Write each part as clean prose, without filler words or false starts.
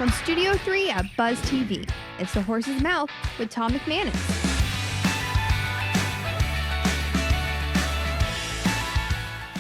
From Studio 3 at Buzz TV, it's The Horse's Mouth with Tom McManus.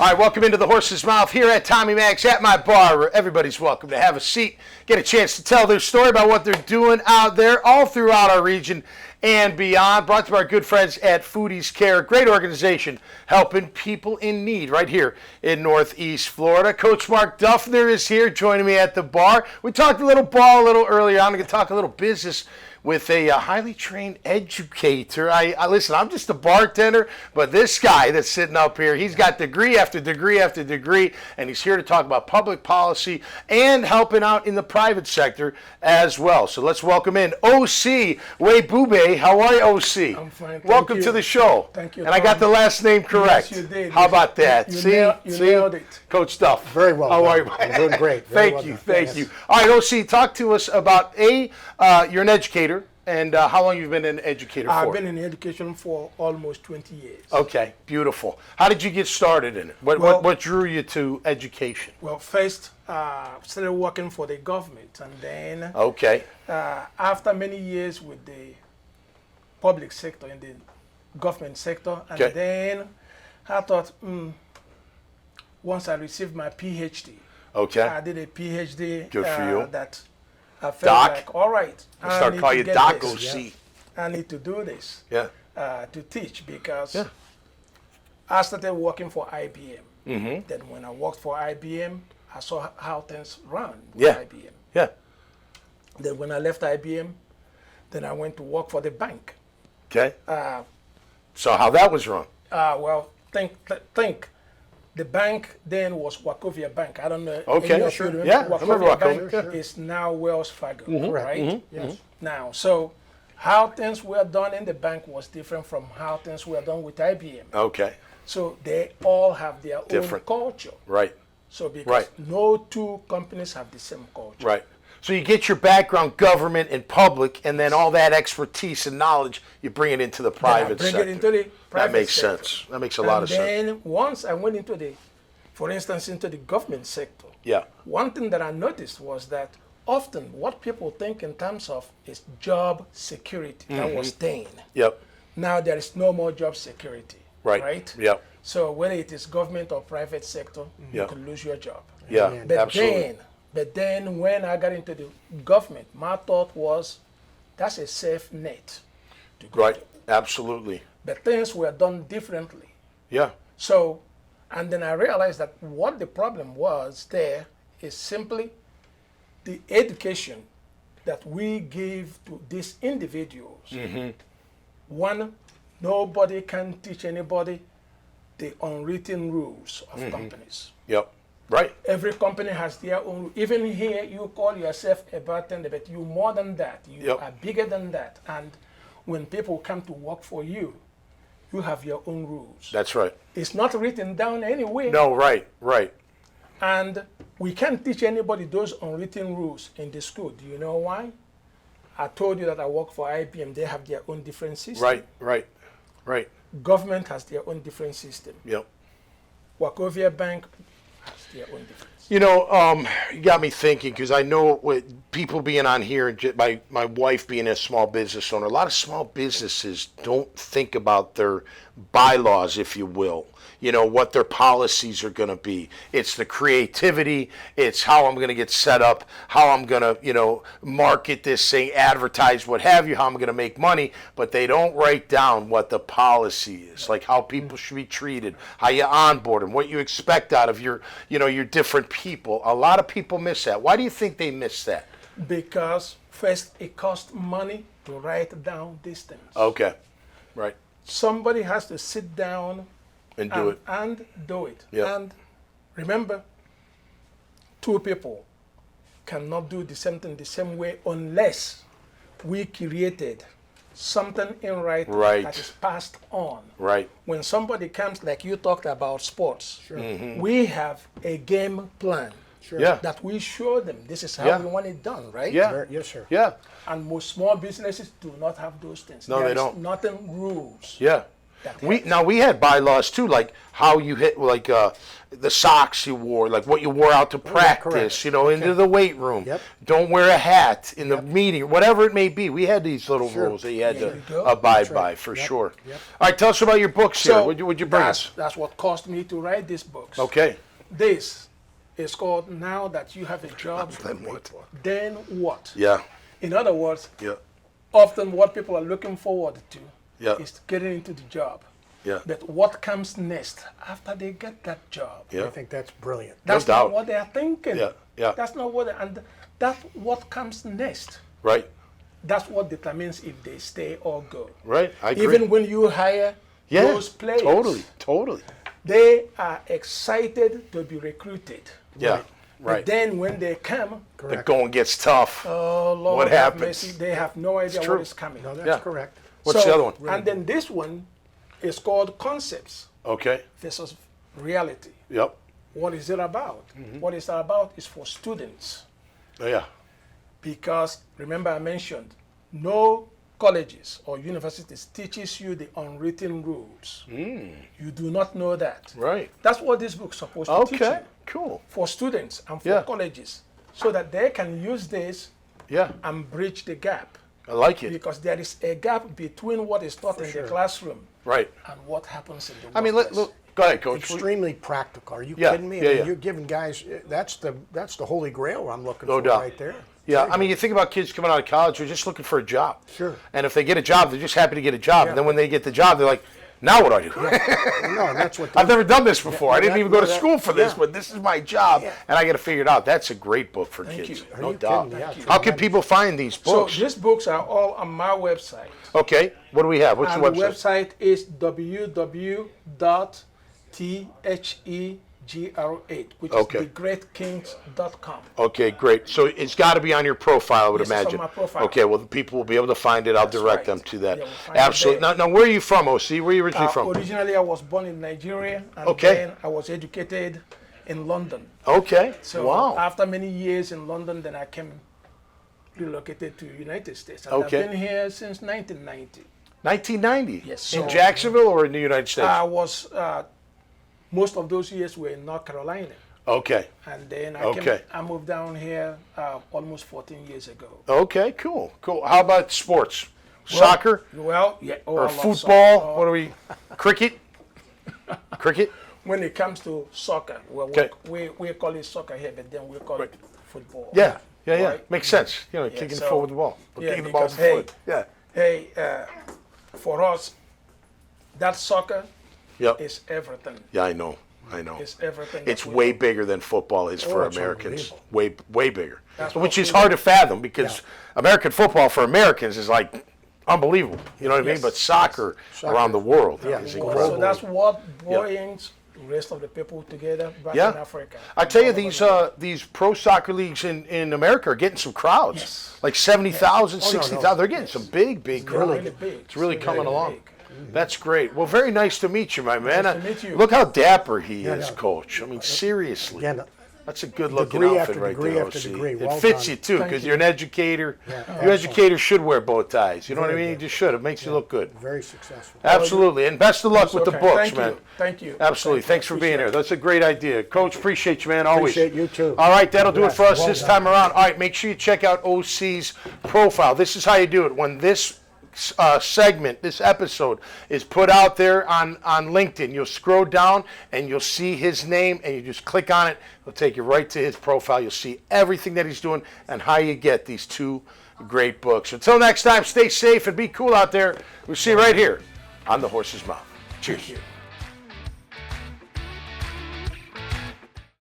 All right, welcome into The Horse's Mouth here at Tommy Mac's at my bar, where everybody's welcome to have a seat, get a chance to tell their story about what they're doing out there all throughout our region and beyond. Brought to our good friends at Foodies Care, a great organization helping people in need right here in Northeast Florida. Coach Mark Duffner is here joining me at the bar. We talked a little ball a little earlier. I'm going to talk a little business with a highly trained educator. Listen, I'm just a bartender, but this guy that's sitting up here, he's got degree after degree after degree, and he's here to talk about public policy and helping out in the private sector as well. So let's welcome in O.C. Nwaebube. How are you, O.C.? I'm fine. Welcome to the show. Thank you. And I got the last name correct. Yes, you did. How about that? You nailed it. Coach Duff. Very well. How are you? I'm doing great. Thank you. All right, O.C., talk to us about you're an educator, and how long you've been an educator for? I've been in education for almost 20 years. Okay, beautiful. How did you get started in it? What drew you to education? Well, first, started working for the government, and then Okay. after many years with the public sector, in the government sector, and Okay. then I thought, once I received my PhD, Okay. I did a PhD. Good for you. That I felt Doc? like, all right, I start calling you get Doc this. O.C. I need to do this. Yeah. To teach, because Yeah. I started working for IBM. Mm-hmm. Then when I worked for IBM, I saw how things run with Yeah. IBM. Yeah. Then when I left IBM, then I went to work for the bank. Okay. So how that was wrong? Well, think the bank then was Wachovia Bank. I don't know. Okay, any of sure. you remember Yeah, I remember Wachovia, Bank sure. is now Wells Fargo, Mm-hmm. right? Yes. Now, so how things were done in the bank was different from how things were done with IBM. Okay. So they all have their Different. own culture. Right. So because Right. no two companies have the same culture. Right. So you get your background, government and public, and then all that expertise and knowledge, you bring it into the Then I private bring sector. it into the private That makes sector. sense. That makes a lot of sense. And then once I went into for instance, into the government sector, Yeah. one thing that I noticed was that often what people think in terms of is job security. That was then. Yep. Now there is no more job security. Right. Right? Yep. So whether it is government or private sector, Yeah. you could lose your job. Yeah. But Absolutely. But then when I got into the government, my thought was that's a safe net to go Right. to. Absolutely. But things were done differently. Yeah. So, and then I realized that what the problem was there is simply the education that we give to these individuals. Mm-hmm. One, nobody can teach anybody the unwritten rules of companies. Yep. Right. Every company has their own. Even here, you call yourself a bartender, but you're more than that. You Yep. are bigger than that. And when people come to work for you, you have your own rules. That's right. It's not written down anywhere. No. Right. Right. And we can't teach anybody those unwritten rules in the school. Do you know why? I told you that I work for IBM. They have their own different system. Right. Right. Right. Government has their own different system. Yep. Wachovia Bank has their own different system. You know, you got me thinking, because I know with people being on here, and my wife being a small business owner, a lot of small businesses don't think about their bylaws, if you will. You know, what their policies are going to be. It's the creativity. It's how I'm going to get set up, how I'm going to, market this thing, advertise, what have you, how I'm going to make money. But they don't write down what the policy is, like how people should be treated, how you onboard them, what you expect out of your different people. A lot of people miss that. Why do you think they miss that? Because first, it costs money to write down these things. Okay. Right. Somebody has to sit down And do it. And do it. Yeah. And remember, two people cannot do the same thing the same way unless we created something in writing Right. that is passed on. Right. When somebody comes, like you talked about sports, we have a game plan Yeah. that we show them. This is how Yeah. we want it done, right? Yeah. Yes, sir. Yeah. And most small businesses do not have those things. No, There they is don't. Nothing rules. Yeah. We had bylaws too, like how you hit, like the socks you wore, like what you wore out to practice, into the weight room. Yep. Don't wear a hat in the meeting, whatever it may be. We had these little rules that you had to abide by for sure. Yep. All right, tell us about your books here. What'd you bring us? That's what caused me to write these books. Okay. This is called Now That You Have a Job. Then what? Yeah. In other words, Yeah. often what people are looking forward to Yeah. is getting into the job. Yeah. But what comes next after they get that job? Yeah. I think that's brilliant. That's No not doubt. what they are thinking. Yeah. Yeah. That's not what, and that's what comes next. Right. That's what determines if they stay or go. Right. I agree. Even when you hire those players, Totally. they are excited to be recruited. Yeah. But Right. then when they come, The going gets tough. oh Lord, What have happens? mercy, they have no idea true. what is coming. No, that's Yeah. correct. What's the other one? And then this one is called Concepts Okay. versus Reality. Yep. What is it about? What it's about is for students. Oh, yeah. Because remember I mentioned, no colleges or universities teaches you the unwritten rules. You do not know that. Right. That's what this book's supposed to teach Okay. you. Cool. For students and for Yeah. colleges, so that they can use this Yeah. and bridge the gap. I like it. Because there is a gap between what is taught in the classroom Right. and what happens in the workplace. I mean, look. Go ahead, Coach. Extremely practical. Are you Yeah, kidding me? yeah, I mean, yeah. you're giving guys, that's the holy grail I'm looking No for doubt. right there. Yeah, I mean, you think about kids coming out of college, they're just looking for a job. Sure. And if they get a job, they're just happy to get a job. Yeah. And then when they get the job, they're like, now what do I do? No, that's what I've never done this before. I didn't even go to that- school for this, yeah. but this is my job, Yeah. and I got to figure it out. That's a great book for kids. you. Are No you doubt. kidding me? Yeah, How can people find these So books? these books are all on my website. Okay, what do we have? What's And the the website? website is www.thegr8, which Okay. is thegreatkings.com. Okay, great. So it's got to be on your profile, I would Yes, it's on imagine. my profile. Okay, well, the people will be able to find it. I'll direct right. them to that. Yeah, we'll find it Absolutely. there. Now, where are you from, OC? Where are you originally from? Originally, I was born in Nigeria, and Okay. then I was educated in London. Okay. So Wow. after many years in London, then I came relocated to the United States. And Okay. I've been here since 1990. 1990? Yes, In so- Jacksonville or in the United States? I was, most of those years were in North Carolina. Okay. And then I moved down here almost 14 years ago. Okay, cool. How about sports? Soccer? Well, yeah. Oh, I Or love football? soccer. What are we? Cricket? Cricket? When it comes to soccer, well, Okay. we call it soccer here, but then we call it football. Yeah. Right? Makes sense. Kicking the so- ball with the ball. Yeah, Kicking the ball with because, the foot. Yeah. Hey, for us, that soccer Yep. is everything. Yeah, I know. It's everything. It's that we way do. bigger than football is for it's Americans. unbelievable. Way bigger. That's Which what is we hard do. to fathom because American football for Americans is like unbelievable. You know what I mean? Yes. But soccer around the world Yeah. is So incredible. So that's what brings the rest of the people together back Yeah. in Africa. I tell you, these pro soccer leagues in America are getting some crowds, Yes. like 70,000, Oh, no, 60,000. They're getting some big They're crowds. really big. It's really coming Really along. big. That's great. Well, very nice to meet you, my man. Nice to meet you. Look how dapper he is, no. Coach. I mean, seriously. Again, That's a good-looking Degree outfit after right degree there, after OC. degree. It Well fits done. you, too, Thank because you. you're an educator. Yeah. You educators should wear bow ties. You know what I Very mean? You good. just should. It makes you look good. very successful. Absolutely. And best of luck It's with the okay. books, Thank man. you. Thank you. Absolutely. Thank you. Thanks for being here. Appreciate That's a great idea. Coach, appreciate you, man, always. Appreciate you, too. All right, that'll do it for us Well this done. time around. All right, make sure you check out OC's profile. This is how you do it. When this segment, this episode, is put out there on LinkedIn, you'll scroll down and you'll see his name, and you just click on it. It'll take you right to his profile. You'll see everything that he's doing and how you get these two great books. Until next time, stay safe and be cool out there. We'll see you right here on The Horse's Mouth. Cheers. you.